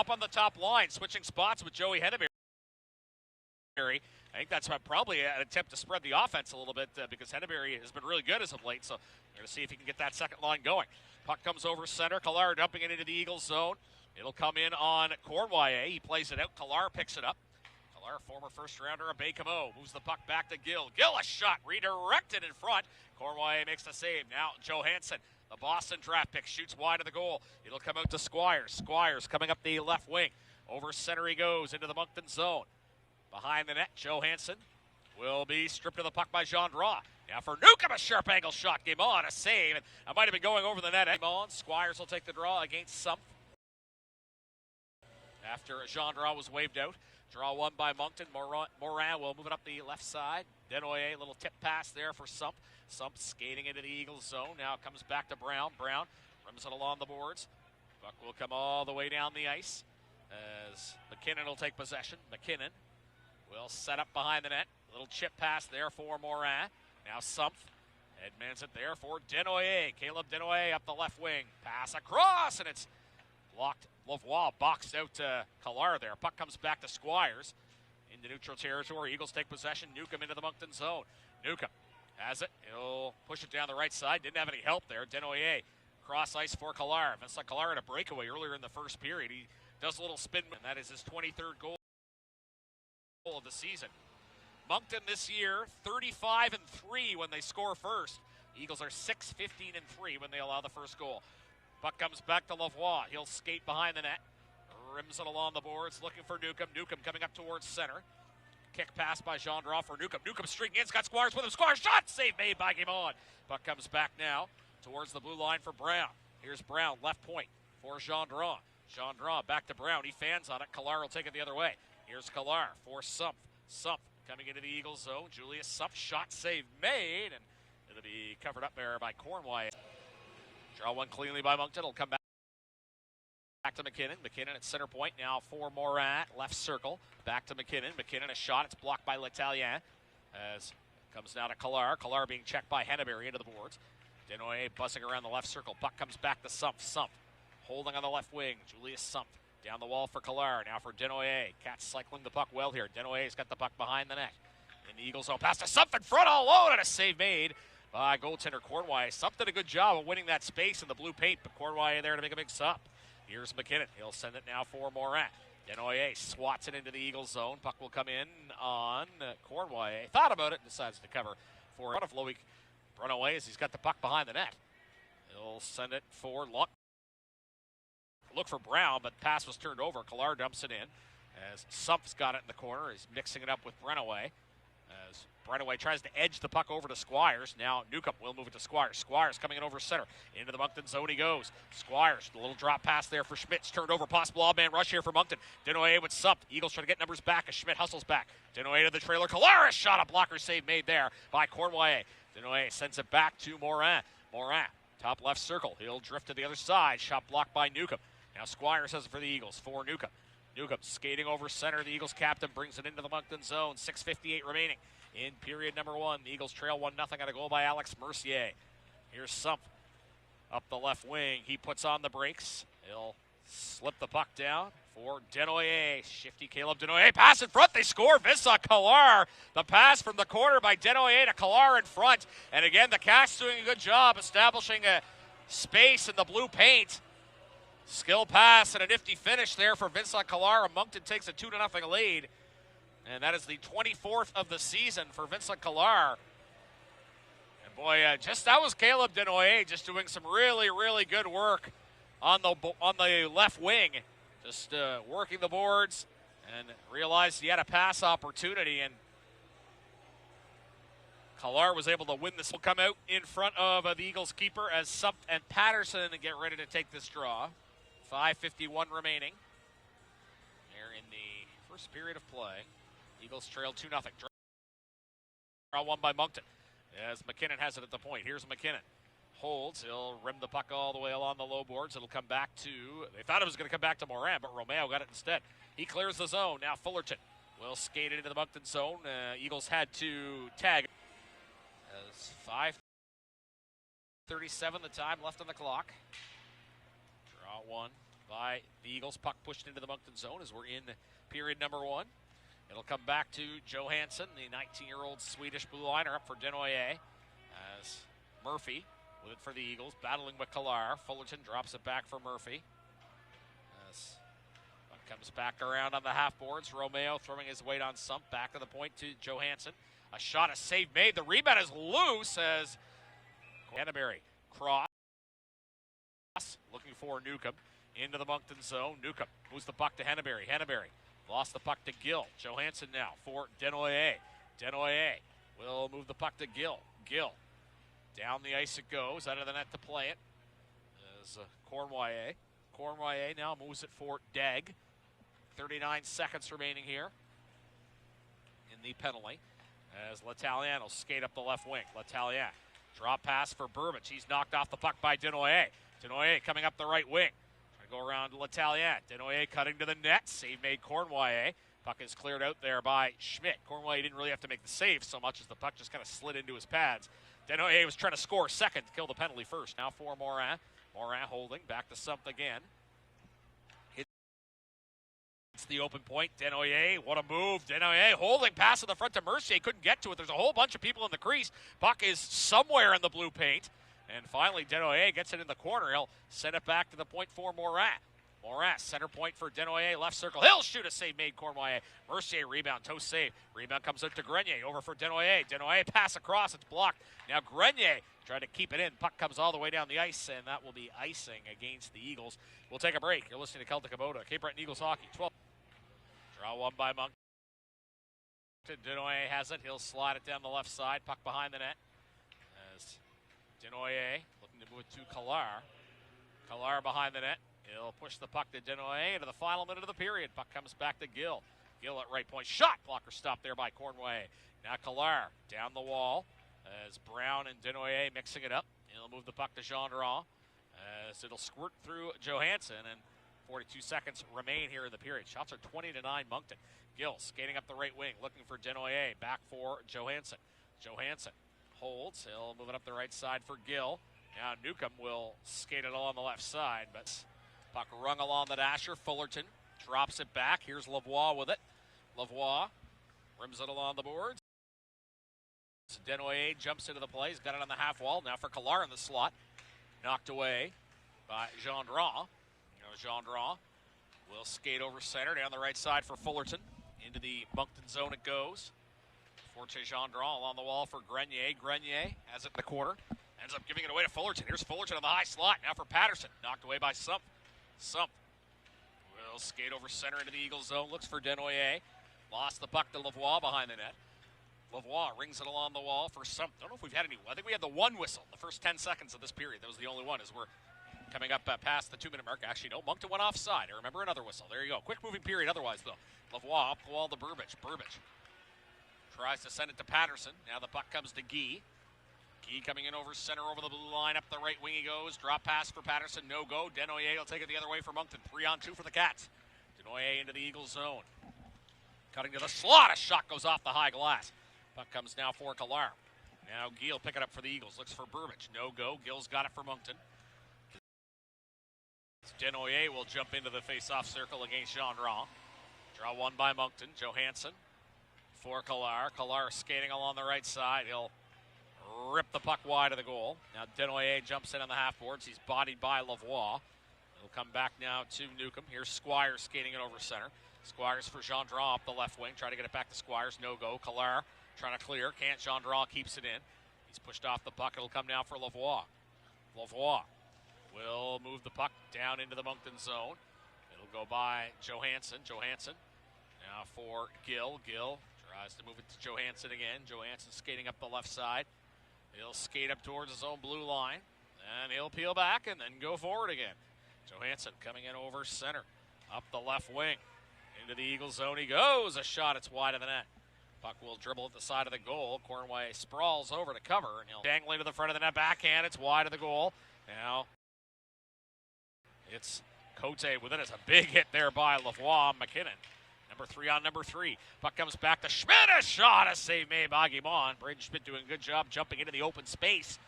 up on the top line, switching spots with Joey Henneberry. I think that's probably an attempt to spread the offense a little bit because Henneberry has been really good as of late, so we're going to see if he can get that second line going. Puck comes over center. Collard dumping it into the Eagles zone. It'll come in on Cornwallis. He plays it out. Collard picks it up. Collard, former first-rounder of Baie-Comeau, moves the puck back to Gill. Gill, a shot redirected in front. Cornwallis makes the save. Now Johansson, the Boston draft pick, shoots wide of the goal. It'll come out to Squires. Squires coming up the left wing. Over center he goes into the Moncton zone. Behind the net, Johansson will be stripped of the puck by Jean Draw. Now for Newcomb, a sharp angle shot. Game on, a save. And I might have been going over the net. Game on. Squires will take the draw against Sump. After Jean Draw was waved out. Draw one by Moncton. Morin will move it up the left side. Desnoyers, a little tip pass there for Sump. Sump skating into the Eagles zone. Now comes back to Brown. Brown rims it along the boards. Puck will come all the way down the ice as McKinnon will take possession. McKinnon will set up behind the net. Little chip pass there for Morin. Now Sump admins it there for Desnoyers. Caleb Desnoyers up the left wing. Pass across, and it's blocked. Lavoie boxed out to Collard there. Puck comes back to Squires into neutral territory. Eagles take possession. Newcomb into the Moncton zone. Newcomb has it. He'll push it down the right side. Didn't have any help there. Desnoyers cross ice for Collard. Vincent Collard had a breakaway earlier in the first period. He does a little spin, and that is his 23rd goal of the season. Moncton this year 35-3 when they score first. Eagles are 6-15-3 when they allow the first goal. Puck comes back to Lavoie. He'll skate behind the net. Rims it along the boards, looking for Newcomb. Newcomb coming up towards center. Kick pass by Jean Draw for Newcomb. Newcomb streaking in. Got Squires with him. Squires shot. Save made by Game On. Puck comes back now towards the blue line for Brown. Here's Brown, left point for Jean Draw. Jean Draw back to Brown. He fans on it. Collard will take it the other way. Here's Collard for Sump. Sump coming into the Eagles zone. Julius Sump shot save made, and it'll be covered up there by Cornwallis. Draw one cleanly by Moncton. It'll come back to McKinnon. McKinnon at center point now for Morin. Left circle. Back to McKinnon. McKinnon a shot. It's blocked by L'Italien. As comes now to Collard. Collard being checked by Henneberry into the boards. Desnoyers buzzing around the left circle. Puck comes back to Sump. Sump holding on the left wing. Julius Sump down the wall for Collard. Now for Desnoyers. Cats cycling the puck well here. Desnoyers got the puck behind the net. In the Eagles zone. Pass to Sump in front all alone, and a save made by goaltender Cornwallis. Sump did a good job of winning that space in the blue paint, but Cornwallis there to make a big stop. Here's McKinnon. He'll send it now for Morin. Desnoyers swats it into the Eagles zone. Puck will come in on Cornwallis. Thought about it and decides to cover for one of Loic Brunaway as he's got the puck behind the net. He'll send it for Luck. Look for Brown, but pass was turned over. Collard dumps it in as Sump's got it in the corner. He's mixing it up with Brunaway. As Brunaway tries to edge the puck over to Squires. Now Newcomb will move it to Squires. Squires coming in over center. Into the Moncton zone he goes. Squires, a little drop pass there for Schmidt. Turned over, possible odd-man rush here for Moncton. Desnoyers with Sump. Eagles trying to get numbers back as Schmidt hustles back. Desnoyers to the trailer. Collard, shot, a blocker save made there by Cornwallis. Desnoyers sends it back to Morin. Morin, top left circle. He'll drift to the other side. Shot blocked by Newcomb. Now Squires has it for the Eagles, for Newcomb. Newcomb skating over center. The Eagles captain brings it into the Moncton zone. 6:58 remaining in period number one. The Eagles trail 1-0 on a goal by Alex Mercier. Here's Sump up the left wing. He puts on the brakes. He'll slip the puck down for Desnoyers. Shifty Caleb Desnoyers. Pass in front. They score. Vincent Collard. The pass from the corner by Desnoyers to Collard in front. And again, the Cats doing a good job establishing a space in the blue paint. Skill pass and a nifty finish there for Vincent Collard. Moncton takes a 2-0 lead. And that is the 24th of the season for Vincent Collard. And boy, that was Caleb Desnoyers just doing some really, really good work on the left wing. Just working the boards and realized he had a pass opportunity. And Collard was able to win this. Will come out in front of the Eagles keeper as Sump and Patterson get ready to take this draw. 5:51 remaining. Here in the first period of play. Eagles trail 2-0. Draw one by Moncton as McKinnon has it at the point. Here's McKinnon. Holds. He'll rim the puck all the way along the low boards. It'll come back to, they thought it was going to come back to Morin, but Romeo got it instead. He clears the zone. Now Fullerton will skate it into the Moncton zone. Eagles had to tag. As 5:37 the time left on the clock. Draw one by the Eagles. Puck pushed into the Moncton zone as we're in period number 1. It'll come back to Johansson, the 19-year-old Swedish blue liner, up for Desnoyers. As Murphy with it for the Eagles, battling with Kalar. Fullerton drops it back for Murphy. As puck comes back around on the half boards. Romeo throwing his weight on Sump. Back to the point to Johansson. A shot, a save made. The rebound is loose as Henneberry cross. Looking for Newcomb into the Moncton zone. Newcomb moves the puck to Henneberry. Henneberry lost the puck to Gill. Johansson now for Desnoyers. Desnoyers will move the puck to Gill. Gill. Down the ice it goes. Out of the net to play it is Cornwallis. Cornwallis now moves it for Degg. 39 seconds remaining here in the penalty. As L'Italien will skate up the left wing. L'Italien. Drop pass for Burbage. He's knocked off the puck by Desnoyers. Desnoyers coming up the right wing. Trying to go around L'Italien. Desnoyers cutting to the net. Save made Cornwallis. Puck is cleared out there by Schmidt. Cornwallis didn't really have to make the save so much as the puck just kind of slid into his pads. Desnoyers was trying to score second to kill the penalty first. Now for Morin. Morin holding. Back to Sump again. It's the open point. Desnoyers, what a move. Desnoyers holding pass in the front to Mercier. Couldn't get to it. There's a whole bunch of people in the crease. Puck is somewhere in the blue paint. And finally, Desnoyers gets it in the corner. He'll send it back to the point for Morin. Morin, center point for Desnoyers, left circle. He'll shoot a save made Cornwallis. Mercier rebound, toe save. Rebound comes out to Grenier, over for Desnoyers. Desnoyers pass across, it's blocked. Now Grenier trying to keep it in. Puck comes all the way down the ice, and that will be icing against the Eagles. We'll take a break. You're listening to Celtic Kubota, Cape Breton Eagles Hockey. 12. Draw one by Moncton. Desnoyers has it. He'll slide it down the left side. Puck behind the net. As Desnoyers looking to move it to Kalar. Kalar behind the net. He'll push the puck to Desnoyers into the final minute of the period. Puck comes back to Gill. Gill at right point. Shot! Blocker stopped there by Cornwallis. Now Kalar down the wall as Brown and Desnoyers mixing it up. He'll move the puck to Gendron as it'll squirt through Johansson, and 42 seconds remain here in the period. Shots are 20-9 Moncton. Gill skating up the right wing, looking for Desnoyers. Back for Johansson. Johansson holds. He'll move it up the right side for Gill. Now Newcomb will skate it along the left side, but puck rung along the dasher. Fullerton drops it back. Here's Lavoie with it. Lavoie rims it along the boards. Desnoyers jumps into the play. He's got it on the half wall. Now for Kalar in the slot. Knocked away by Gendron. Gendron will skate over center down the right side for Fullerton. Into the Moncton zone it goes. Forte Gendron along the wall for Grenier. Grenier has it in the corner. Ends up giving it away to Fullerton. Here's Fullerton on the high slot. Now for Patterson. Knocked away by Sump. Sump will skate over center into the Eagles zone. Looks for Desnoyers. Lost the puck to Lavoie behind the net. Lavoie rings it along the wall for Sump. Don't know if we've had any. I think we had the one whistle the first 10 seconds of this period. That was the only one as we're coming up past the 2-minute mark. Actually, no, Moncton went offside. I remember another whistle. There you go. Quick moving period otherwise, though. Lavoie up the wall to Burbage. Burbage tries to send it to Patterson. Now the puck comes to Guy. Guy coming in over center over the blue line. Up the right wing he goes. Drop pass for Patterson. No go. Desnoyers will take it the other way for Moncton. 3-on-2 for the Cats. Desnoyers into the Eagles zone. Cutting to the slot. A shot goes off the high glass. Puck comes now for Kalar. Now Gill pick it up for the Eagles. Looks for Burbage. No go. Gill's got it for Moncton. Desnoyers will jump into the face-off circle against Gendron. Draw one by Moncton. Johansson for Kalar. Kalar skating along the right side. He'll rip the puck wide of the goal. Now Desnoyers jumps in on the half boards. He's bodied by Lavoie. He'll come back now to Newcomb. Here's Squires skating it over center. Squires for Gendron up the left wing. Try to get it back to Squires. No go. Kalar trying to clear. Can't. Gendron keeps it in. He's pushed off the puck. It'll come now for Lavoie. Lavoie will move the puck down into the Moncton zone. It'll go by Johansson. Johansson now for Gill. Gill tries to move it to Johansson again. Johansson skating up the left side. He'll skate up towards his own blue line. And he'll peel back and then go forward again. Johansson coming in over center. Up the left wing. Into the Eagles zone he goes. A shot. It's wide of the net. Puck will dribble at the side of the goal. Cornwallis sprawls over to cover. And he'll dangling to the front of the net. Backhand. It's wide of the goal. Now it's Cote with it. It's a big hit there by Lavoie. McKinnon. Number 3 on number 3. Puck comes back to Schmidt. A shot. A save made by Guimond. Braden Schmidt doing a good job jumping into the open space.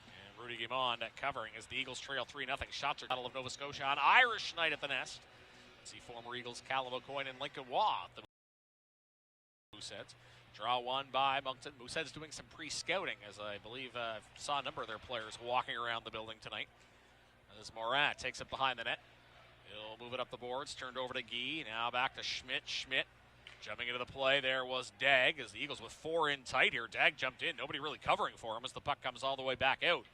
And Rudy Guimond covering as the Eagles trail 3-0. Shots are Battle of Nova Scotia on Irish night at the Nest. See former Eagles Caleb Desnoyers and Lincoln Waugh at the Mooseheads. Draw one by Moncton. Mooseheads doing some pre-scouting, as I believe saw a number of their players walking around the building tonight. As Morat takes it behind the net. He'll move it up the boards, turned over to Guy. Now back to Schmidt. Schmidt jumping into the play. There was Dag as the Eagles with 4 in tight here. Dag jumped in. Nobody really covering for him as the puck comes all the way back out.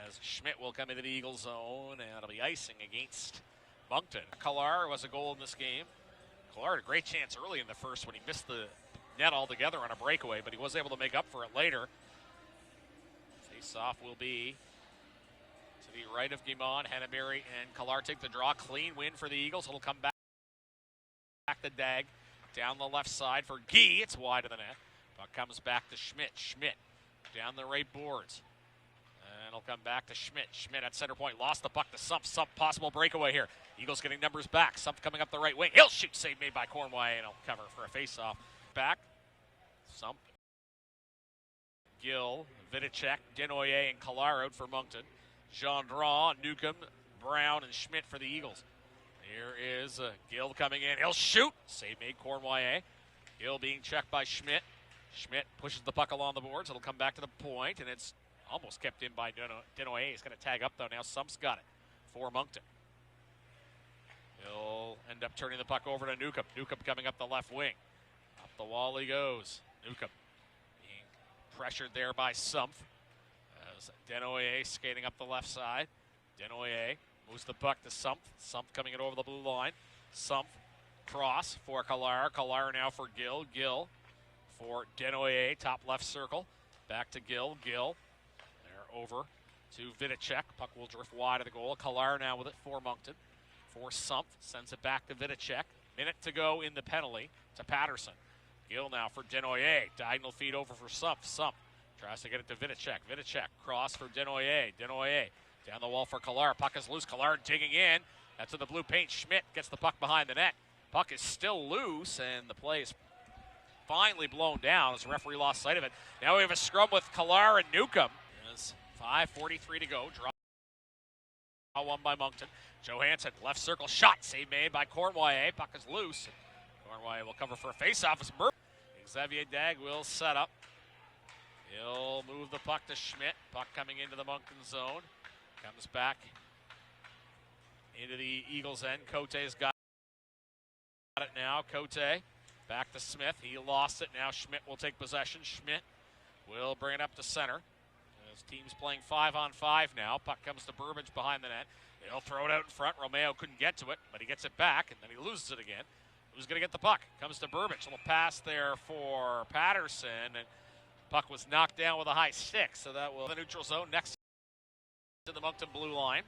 As Schmidt will come into the Eagles zone, and it'll be icing against Moncton. Collar was a goal in this game. Collar had a great chance early in the first when he missed the net altogether on a breakaway, but he was able to make up for it later. Face-off will be to the right of Guimond. Hannaberry and Collar take the draw. Clean win for the Eagles. It'll come back to Dag. Down the left side for Guy. It's wide of the net. Puck comes back to Schmidt. Schmidt down the right boards. And it'll come back to Schmidt. Schmidt at center point. Lost the puck to Sump. Sump possible breakaway here. Eagles getting numbers back. Sump coming up the right wing. He'll shoot. Save made by Cornway, and he'll cover for a face-off. Back. Sump. Gill, Vidicek, Desnoyers, and Collar out for Moncton. Gendron, Newcomb, Brown, and Schmidt for the Eagles. Here is Gill coming in. He'll shoot. Save made Cornway. Gill being checked by Schmidt. Schmidt pushes the puck along the boards. It'll come back to the point, and it's almost kept in by Desnoyers. He's going to tag up, though. Now Sump's got it for Moncton. He'll end up turning the puck over to Newcomb. Newcomb coming up the left wing. Up the wall he goes. Newcomb being pressured there by Sump. As Desnoyers skating up the left side. Desnoyers moves the puck to Sump. Sump coming it over the blue line. Sump cross for Collar. Collar now for Gill. Gill for Desnoyers. Top left circle. Back to Gill. Gill. They're over to Vidicek. Puck will drift wide of the goal. Collar now with it for Moncton. For Sump. Sends it back to Vidicek. Minute to go in the penalty to Patterson. Gill now for Desnoyers. Diagonal feed over for Sump. Sump tries to get it to Vidicek. Vidicek cross for Desnoyers. Desnoyers down the wall for Collar. Puck is loose. Collar digging in. That's in the blue paint. Schmidt gets the puck behind the net. Puck is still loose, and the play is finally blown down as the referee lost sight of it. Now we have a scrum with Collar and Newcomb. There's 5:43 to go. Draw one by Moncton. Johansson, left circle shot. Save made by Cornway. Puck is loose. Cornway will cover for a face-off. Xavier Dag will set up. He'll move the puck to Schmidt. Puck coming into the Moncton zone. Comes back into the Eagles' end. Cote's got it now. Cote back to Smith. He lost it. Now Schmidt will take possession. Schmidt will bring it up to center. His team's playing 5-on-5 now. Puck comes to Burbage behind the net. He'll throw it out in front. Romeo couldn't get to it, but he gets it back, and then he loses it again. Who's going to get the puck? Comes to Burbage. A little pass there for Patterson, and puck was knocked down with a high stick, so that will the neutral zone next to the Moncton blue line.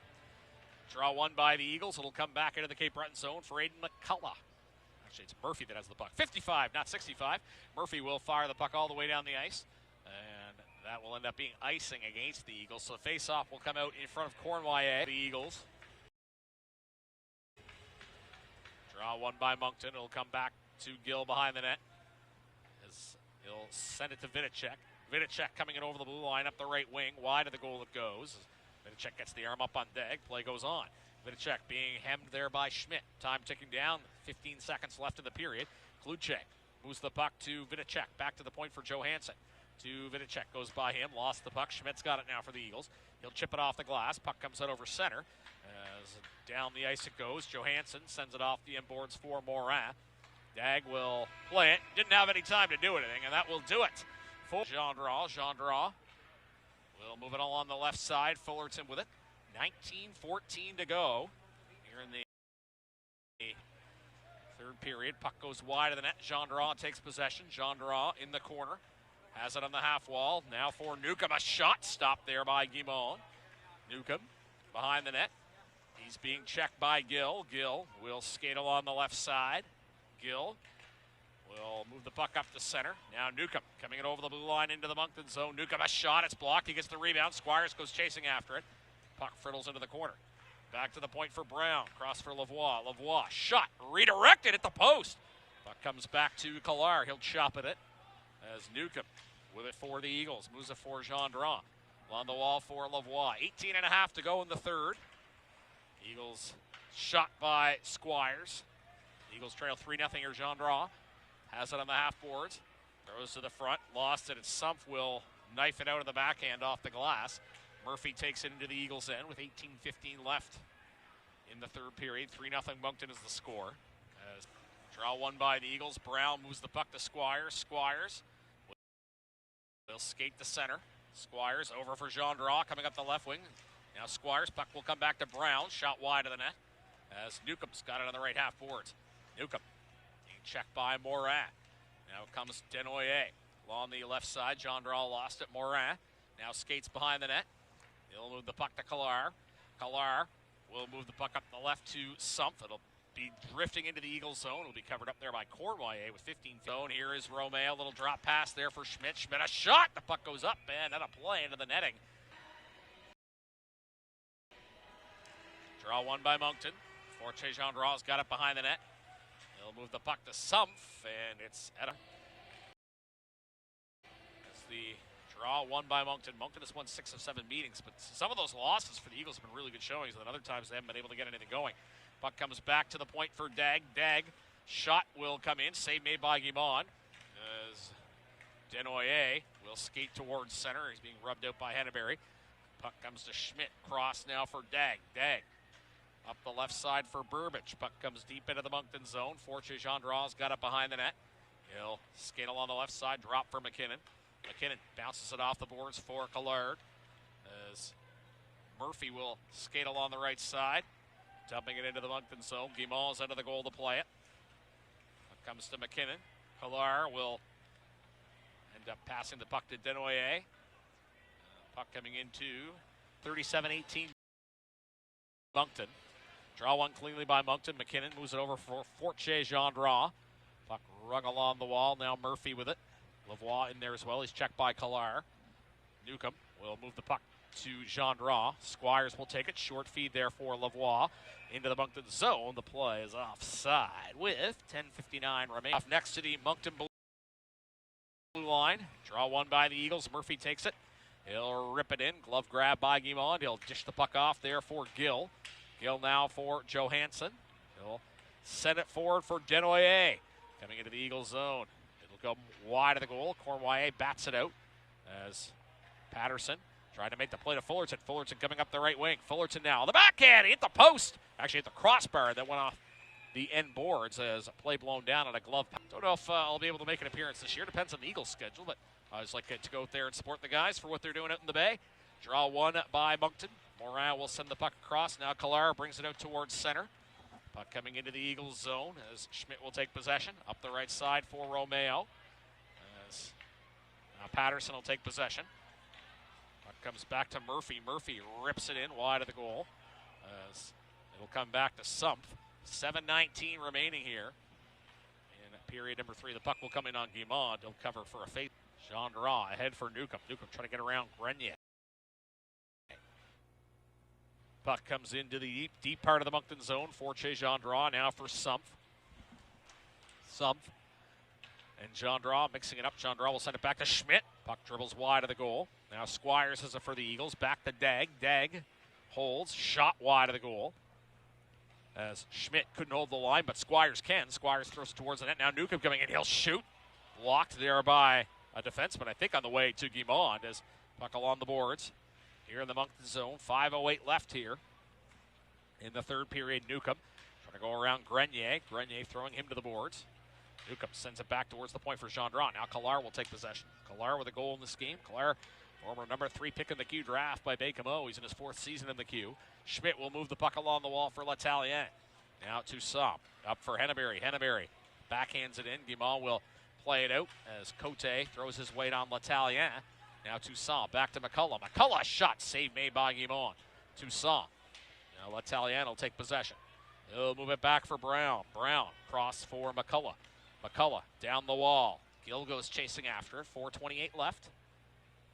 Draw one by the Eagles. It'll come back into the Cape Breton zone for Aiden McCullough. Actually, it's Murphy that has the puck. 55, not 65. Murphy will fire the puck all the way down the ice, and that will end up being icing against the Eagles. So the face-off will come out in front of Cornway. The Eagles. Draw one by Moncton. It'll come back to Gill behind the net. As he'll send it to Vidicek. Vidicek coming in over the blue line up the right wing. Wide of the goal it goes. Vidicek gets the arm up on Dag. Play goes on. Vidicek being hemmed there by Schmidt. Time ticking down. 15 seconds left in the period. Kluchek moves the puck to Vidicek. Back to the point for Johansson. To Vidicek. Goes by him. Lost the puck. Schmidt's got it now for the Eagles. He'll chip it off the glass. Puck comes out over center. As down the ice it goes. Johansson sends it off the inboards for Morin. Dag will play it. Didn't have any time to do anything, and that will do it for Gendron. Gendron will move it along the left side. Fullerton with it. 19:14 to go here in the third period. Puck goes wide of the net. Gendron takes possession. Gendron in the corner. Has it on the half wall. Now for Newcomb. A shot stopped there by Guimond. Newcomb behind the net. He's being checked by Gill. Gill will skate along the left side. Gill will move the puck up to center. Now Newcomb coming it over the blue line into the Moncton zone. Newcomb a shot. It's blocked. He gets the rebound. Squires goes chasing after it. Puck frittles into the corner. Back to the point for Brown. Cross for Lavoie. Lavoie shot. Redirected at the post. Puck comes back to Collar. He'll chop at it as Newcomb with it for the Eagles. Moves it for Gendron. On the wall for Lavoie. 18.5 to go in the third. Eagles shot by Squires. Eagles trail 3-0 here. Gendron has it on the half boards. Throws to the front. Lost it. Sumpf will knife it out of the backhand off the glass. Murphy takes it into the Eagles' end with 18:15 left in the third period. 3-0 Moncton is the score. As draw one by the Eagles. Brown moves the puck to Squires. Squires will skate to center. Squires over for Gendron coming up the left wing. Now Squires, puck will come back to Brown. Shot wide of the net as Newcomb's got it on the right half boards. Newcomb being checked by Morin. Now comes Desnoyers. Along the left side, Gendron lost it. Morin now skates behind the net. He'll move the puck to Callar. Callar will move the puck up the left to Sumpf. It'll be drifting into the Eagles zone. It'll be covered up there by Cornwallis with 15 zone. Here is Romeo. A little drop pass there for Schmidt. Schmidt a shot. The puck goes up and then a play into the netting. Draw one by Moncton. Forche Gendron's got it behind the net. He'll move the puck to Sumpf, and it's at That's the draw one by Moncton. Moncton has won 6 of 7 meetings, but some of those losses for the Eagles have been really good showings, and then other times they haven't been able to get anything going. Puck comes back to the point for Dag. Dag shot will come in. Save made by Guimond. As Desnoyers will skate towards center. He's being rubbed out by Henneberry. Puck comes to Schmidt. Cross now for Dag. Dag up the left side for Burbage. Puck comes deep into the Moncton zone. Forche Gendron's got it behind the net. He'll skate along the left side. Drop for McKinnon. McKinnon bounces it off the boards for Collard. As Murphy will skate along the right side. Dumping it into the Moncton zone. Guimond's under the goal to play it. Puck comes to McKinnon. Collard will end up passing the puck to Desnoyers. Puck coming into 37-18 Moncton. Draw one cleanly by Moncton. McKinnon moves it over for Forche Gendron. Puck rung along the wall. Now Murphy with it. Lavoie in there as well. He's checked by Collard. Newcomb will move the puck to Gendron. Squires will take it. Short feed there for Lavoie. Into the Moncton zone. The play is offside with 10:59 remaining. Off next to the Moncton blue line. Draw one by the Eagles. Murphy takes it. He'll rip it in. Glove grab by Guimond. He'll dish the puck off there for Gill. Gill now for Johansson. He'll send it forward for Desnoyers. Coming into the Eagles zone. It'll go wide of the goal. Cornwallis bats it out as Patterson trying to make the play to Fullerton. Fullerton coming up the right wing. Fullerton now. The backhand. He hit the post. Actually hit the crossbar that went off the end boards as a play blown down on a glove. Don't know if I'll be able to make an appearance this year. Depends on the Eagles' schedule, but I just like to go out there and support the guys for what they're doing out in the Bay. Draw one by Moncton. Morin will send the puck across. Now Collard brings it out towards center. Puck coming into the Eagles zone as Schmidt will take possession. Up the right side for Romeo. As Patterson will take possession. Puck comes back to Murphy. Murphy rips it in wide of the goal. As it'll come back to Sumpf. 7:19 remaining here in period number 3. The puck will come in on Guimond. He'll cover for a face. Gendron ahead for Newcomb. Newcomb trying to get around Grenier. Puck comes into the deep part of the Moncton zone. Forche Gendron now for Sumpf. Sumpf and Gendron mixing it up. Gendron will send it back to Schmidt. Puck dribbles wide of the goal. Now Squires has it for the Eagles. Back to Dag. Dag holds. Shot wide of the goal. As Schmidt couldn't hold the line, but Squires can. Squires throws it towards the net. Now Newcomb coming in. He'll shoot. Blocked there by a defenseman, I think, on the way to Guimond as puck along the boards. Here in the Moncton zone, 5:08 left here in the third period. Newcomb trying to go around Grenier. Grenier throwing him to the boards. Newcomb sends it back towards the point for Gendron. Now Collard will take possession. Collard with a goal in this game. Collard, former number 3 pick in the Q draft by Baie-Comeau. He's in his 4th season in the Q. Schmidt will move the puck along the wall for L'Italien. Now to Sumpf. Up for Henneberry. Henneberry backhands it in. Guimond will play it out as Cote throws his weight on L'Italien. Now Toussaint, back to McCullough. McCullough shot, save made by Guimond. Toussaint. Now L'Italien will take possession. He'll move it back for Brown. Brown, cross for McCullough. McCullough down the wall. Gill goes chasing after it. 4:28 left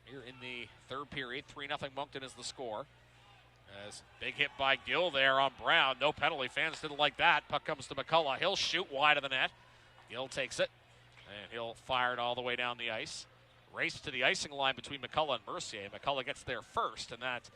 here in the third period. 3-0 Moncton is the score. As big hit by Gill there on Brown. No penalty. Fans didn't like that. Puck comes to McCullough. He'll shoot wide of the net. Gill takes it, and he'll fire it all the way down the ice. Race to the icing line between McCullough and Mercier. McCullough gets there first, and that